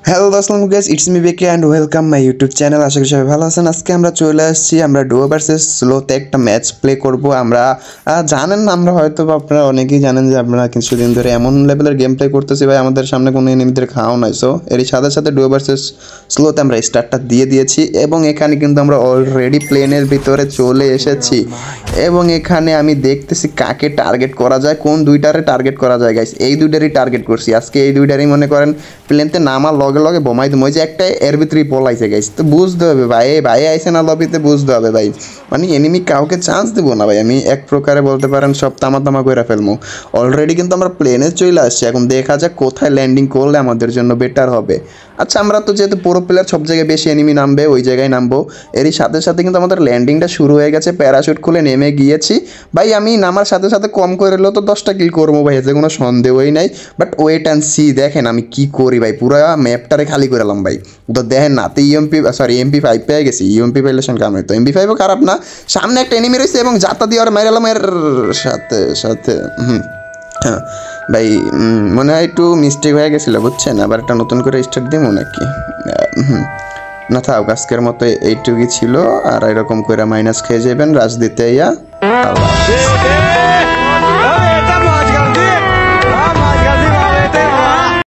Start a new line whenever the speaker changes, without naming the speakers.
Hello আসসালামু guys, it's me বেকে and welcome my YouTube channel. আশা করি সবাই ভালো আছেন। আজকে আমরা চলে আসছি, আমরা ডুও ভার্সেস স্লোতে একটা ম্যাচ প্লে করব। আমরা জানেন, আমরা হয়তো বা আপনারা অনেকেই জানেন যে আমরা কিছুদিন ধরে এমন লেভেলের গেম প্লে করতেছি ভাই, আমাদের সামনে কোনো এনিমিদের খাওয়া নয়। সো এরই সাথে সাথে ডুও ভার্সেস স্লোতে আমরা স্টার্টটা দিয়ে দিয়েছি এবং এখানে কিন্তু আমরা অলরেডি প্লেনের ভিতরে চলে এসেছি এবং এখানে আমি দেখতেছি কাকে টার্গেট করা যায়, কোন দুইটারে টার্গেট করা যায় গাইস। এই দুইটারই টার্গেট করছি আজকে, এই দুইটারই মনে করেন প্লেনতে নামার লগে লগে বোমাই তুমি, ওই যে একটা এর ভিতরেই পলাইছে গাইস। তো বুঝতে হবে ভাই, ভাই আইসে না লবিতে, বুঝতে হবে ভাই। মানে এনিমি কাউকে চান্স দেবো না ভাই, আমি এক প্রকারে বলতে পারেন সব তামা তামা করে ফেলবো। অলরেডি কিন্তু আমরা প্লেনে চলে আসছি, এখন দেখা যাক কোথায় ল্যান্ডিং করলে আমাদের জন্য বেটার হবে। আচ্ছা, আমরা তো যেহেতু পুরো প্লেয়ার, সব জায়গায় বেশি এনিমি নামবে ওই জায়গায় নামবো। এরই সাথে সাথে কিন্তু আমাদের ল্যান্ডিংটা শুরু হয়ে গেছে, প্যারাশুট খুলে নেমে গিয়েছি ভাই। আমি নামার সাথে সাথে কম করে এলেও তো 10টা কিল করবো ভাই, এতে কোনো সন্দেহই নাই। বাট ওয়েট অ্যান্ড সি, দেখেন আমি কি করি ভাই। পুরো ম্যাপটারে খালি করে এলাম ভাই। তো দেখেন না, তো এমপি5 পেয়ে গেছি। ইউএমপি পাইলে কাম তো এমপি5ও খারাপ না। সামনে একটা এনিমি রয়েছে এবং যাতা দিয়ে আর মেরে এলাম এর সাথে সাথে। হ্যাঁ ভাই, মনে হয় একটু মিস্টেক হয়ে গেছিলো বুঝছেন। আবার একটা নতুন করে স্টার্ট দিব নাকি? না থাক, আজকের মতো এইটুকুই ছিল। আর এরকম করে মাইনাস খেয়ে যাবেন রাজদিতে ইয়া।